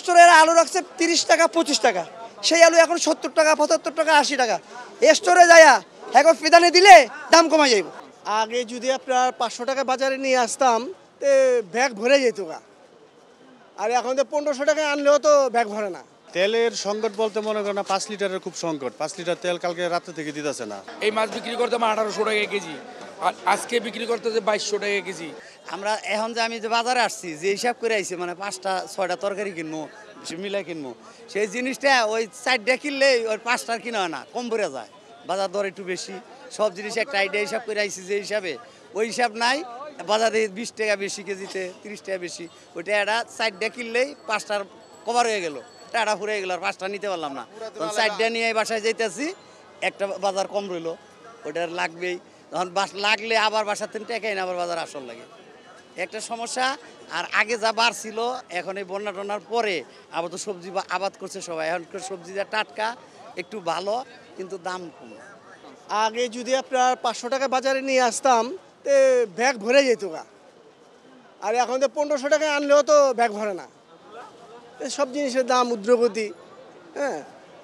স্টোরের আলু রাখছে 30 টাকা 25 টাকা, সেই আলু এখন 70 টাকা 75 টাকা 80 টাকা। স্টোরে যায়া এখন ফিদানে দিলে দাম কমা যাইব। আগে যদি আপনার 500 টাকা বাজারে নিয়ে আসতাম তে ব্যাগ ভরে যেত গা, আর এখন তো 1500 টাকা আনলেও তো ব্যাগ ভরে না। তেলের সংকট বলতে মনে করেন 5 লিটারের খুব সংকট। 5 লিটার তেল কালকে রাত্রে থেকে দিতেছে না। এই মাছ বিক্রি করতাম 1800 টাকা কেজি, আর আজকে বিক্রি করতেছে 2200 টাকা কেজি। আমরা এখন যে আমি যে বাজারে আসছি যে হিসাব করে আইছি, মানে 5টা 6টা তরকারি কিনবো, মিলাই কিনবো, সেই জিনিসটা ওই 4টা কিনলেই ওই 5টার কিনা হয় না, কম পড়ে যায়। বাজার দর একটু বেশি, সব জিনিস একটা আইডিয়া হিসাব করে আইছি যে হিসাবে, ওই হিসাব নাই। বাজারে 20 টাকা বেশি কেজিতে, 30 টাকা বেশি, ওইটা একটা 4টা কিনলেই 5টার কভার হয়ে গেল, টাটা ফুরে গেল, আর 5টা নিতে পারলাম না। তখন 4টা নিয়ে বাসায় যাইতেছি, একটা বাজার কম রইলো, ওটা লাগবেই। তখন লাগলে আবার বাসার থেকে টেকাই না, আবার বাজার আসল লাগে, একটা সমস্যা। আর আগে যা বার ছিল, এখন এই বন্যা টন্যার পরে আবার তো সবজি আবাদ করছে সবাই, এখন সবজিটা টাটকা একটু ভালো, কিন্তু দাম কম। আগে যদি আপনার 500 টাকা বাজারে নিয়ে আসতাম তে ব্যাগ ভরে যেত গা, আর এখন তো 1500 টাকা আনলেও তো ব্যাগ ভরে না। সব জিনিসের দাম ঊর্ধ্বগতি। হ্যাঁ,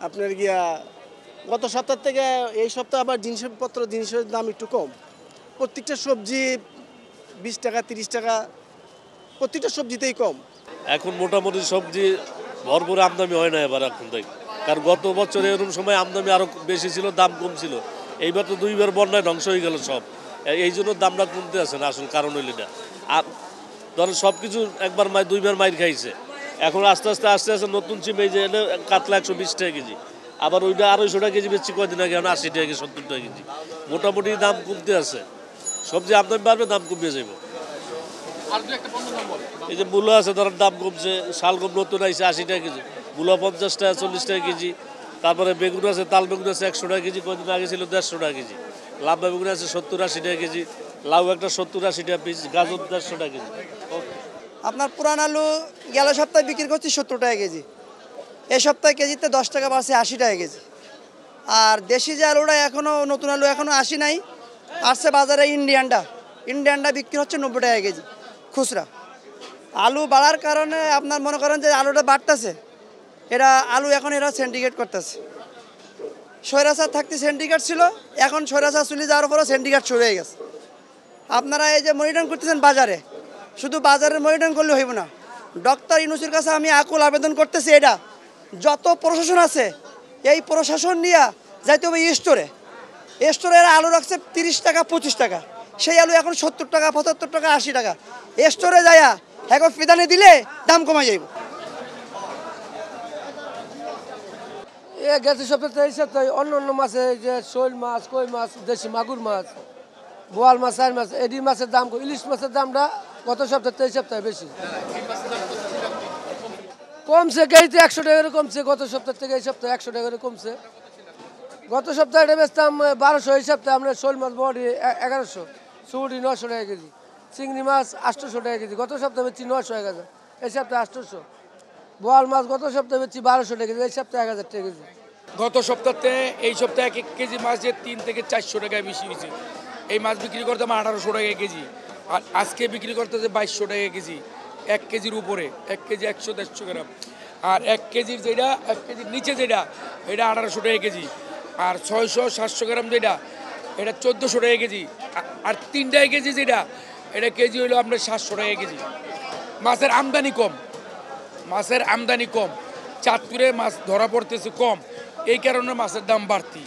আপনার গিয়া গত সপ্তাহ থেকে এই সপ্তাহ আবার জিনিসের দাম একটু কম। প্রত্যেকটা সবজি 20 টাকা 30 টাকা, প্রত্যেকটা সবজিতেই কম। এখন মোটামুটি সবজি ভরপুর আমদানি হয় না এবার এখন থেকে, কারণ গত বছর এরকম সময় আমদানি আরও বেশি ছিল, দাম কম ছিল। এইবার তো 2বার বন্যায় ধ্বংস হয়ে গেল সব, এই জন্য দামটা কমতে আছে না, আসল কারণ হইলে না। আর ধরেন সব কিছু একবার 2বার মাইর খাইছে, এখন আস্তে আস্তে নতুন চিম, এই যে কাতলা 120 টাকা কেজি, আবার ওইটা 250 টাকা কেজি বেচছি কয়দিন আগে, এখন 80 টাকা 70 টাকা কেজি। মোটামুটি দাম কমতে আছে, সবজি আমদানি বাড়বে, দাম কমে যাবে। এই যে মূলো আছে, ধরেন দাম কমছে, শালগম নতুন আইছে 80 টাকা কেজি, মূলো 50 টাকা 40 টাকা কেজি। তারপরে বেগুন আছে, তাল বেগুন আছে 100 টাকা কেজি, কয়েকদিন আগে ছিল 150 টাকা কেজি। লাম্বা বেগুন আছে 70-80 টাকা কেজি, লাউ একটা 70-80 টাকা পিস, গাজর 150 টাকা কেজি। আপনার পুরান আলু গেল সপ্তাহে বিক্রি করছি 70 টাকা কেজি, এই সপ্তাহে কেজিতে 10 টাকা বাড়ছে 80 টাকা কেজি। আর দেশি যে আলুটা এখনও, নতুন আলু এখনও আসি নাই, আসছে বাজারে ইন্ডিয়ানটা বিক্রি হচ্ছে 90 টাকা কেজি খুচরা। আলু বাড়ার কারণে আপনার মনে করেন যে আলুটা বাড়তেছে, এরা আলু এখন এরা সিন্ডিকেট করতেছে। স্বৈরাচার থাকতে সিন্ডিকেট ছিল, এখন স্বৈরাচার চলে যাওয়ার পরও সিন্ডিকেট শুরু হয়ে গেছে। আপনারা এই যে মনিটরিং করতেছেন বাজারে, শুধু বাজারের মনিটরিং করলে হইব না, ডক্টর ইউনূসের কাছে আমি আকুল আবেদন করতেছি, এটা যত প্রশাসন আছে এই প্রশাসন নিয়ে যাইতে হবে স্টোরের আলু রাখছে 30 টাকা 25 টাকা, সেই আলু এখন 70 টাকা 75 টাকা 80 টাকা। স্টোরে যায়া এখন ফিদানে দিলে দাম কমা যাইব। গেছে সপ্তাহে এই সপ্তাহে অন্য মাছে, যে শোল মাছ, কই মাছ, দেশি মাগুর মাছ, বোয়াল মাছ, চার মাছ, এডি মাছের দাম, ইলিশ মাছের দামটা গত সপ্তাহে এই সপ্তাহে বেশি কমছে। কেজিতে 100 টাকা করে কমছে গত সপ্তাহ থেকে এই সপ্তাহে 100 টাকা করে কমছে। গত সপ্তাহে এটা বেচতাম 1200, এই সপ্তাহে আমরা শোল মাছ বড়ি 1100, চুড়ি 900 টাকা কেজি, চিংড়ি মাছ 800 টাকা কেজি, গত সপ্তাহে বেচছি 900 1000, এই সপ্তাহে 800। বোয়াল মাছ গত সপ্তাহে বেচছি 1200 টাকা কেজি, এই সপ্তাহে 1000 টাকা কেজি। গত সপ্তাহে এই সপ্তাহে 1 কেজি মাছের 3 থেকে 400 টাকায় বেশি হয়েছে। এই মাছ বিক্রি করতাম 1800 টাকা কেজি, আর আজকে বিক্রি করতেছে 2200 টাকা কেজি। 1 কেজির উপরে, 1 কেজি 100-150 গ্রাম, আর 1 কেজির যেটা, 1 কেজির নিচে যেটা, এটা 1800 টাকা কেজি। আর 600-700 গ্রাম যেটা, এটা 1400 টাকা কেজি। আর 3 টাকা কেজি যেটা, এটা কেজি হইলো আপনার 700 টাকা কেজি। মাছের আমদানি কম, চাঁদপুরে মাছ ধরা পড়তেছে কম, এই কারণে মাছের দাম বাড়তি।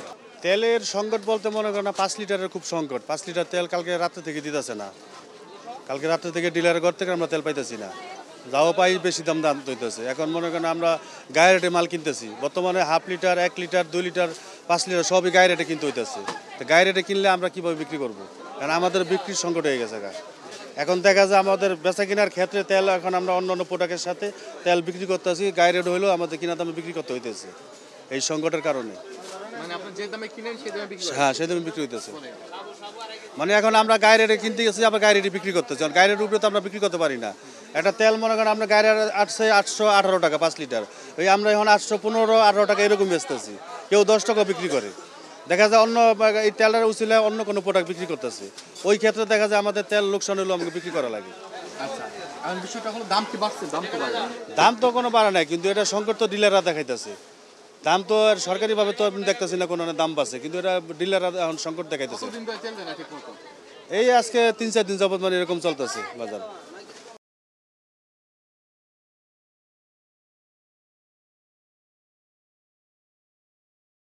তেলের সংকট বলতে মনে করেন 5 লিটারের খুব সংকট। 5 লিটার তেল কালকে রাত্রে থেকে দিতেছে না, কালকে রাত্রে থেকে ডিলারের ঘর থেকে আমরা তেল পাইতেছি না, যাও পাই বেশি দাম হইতেছে। এখন মনে করেন আমরা গায়ে রেটে মাল কিনতেছি, বর্তমানে half litre, 1 litre, 2 litre, 5 litre সবই গায়ে রেটে কিনতে হইতেছে। তো গায়ে রেটে কিনলে আমরা কীভাবে বিক্রি করবো, কারণ আমাদের বিক্রির সংকট হয়ে গেছে। এখন দেখা যায় আমাদের বেচা কেনার ক্ষেত্রে তেল, এখন আমরা অন্য প্রোডাক্টের সাথে তেল বিক্রি করতেছি, গায়ে রেট হইলেও আমাদের কিনা দামে বিক্রি করতে হইতেছে এই সংকটের কারণে। হ্যাঁ, সেই দামে বিক্রি হইতেছে। মানে এখন আমরা গায়ে রেটে কিনতে গেছি, আবার গায়ে রেটে বিক্রি করতেছি, কারণ গায়ে রেটের উপরে তো আমরা বিক্রি করতে পারি না। একটা তেল মনে করেন আমরা গায়ে রেট 818 টাকা 5 লিটার, ওই আমরা এখন 815-18 টাকা এরকম বেচতেছি, কেউ 10 টাকা বিক্রি করে। দেখা যায় অন্য এই তেলের উচিলায় অন্য কোনো প্রোডাক্ট বিক্রি করতেছে, ওই ক্ষেত্রে দেখা যায় আমাদের তেল লোকসান হলেও আমাকে বিক্রি করা লাগে। আচ্ছা, আর বিষয়টা হলো দাম কি বাড়ছে, দাম কি বাড়ছে? দাম তো কোনো বাড়া নাই, কিন্তু এটা সংকট তো ডিলাররা দেখাইতেছে। দাম তো আর সরকারিভাবে তো আমি দেখতেছি না কোনো দাম বাড়ছে, কিন্তু এটা ডিলাররা এখন সংকট দেখাইতেছে। কতদিন ধরে তেল দেয় না ঠিক মতো? এই আজকে 3-4 দিন যাবত মানে এরকম চলতেছে বাজার।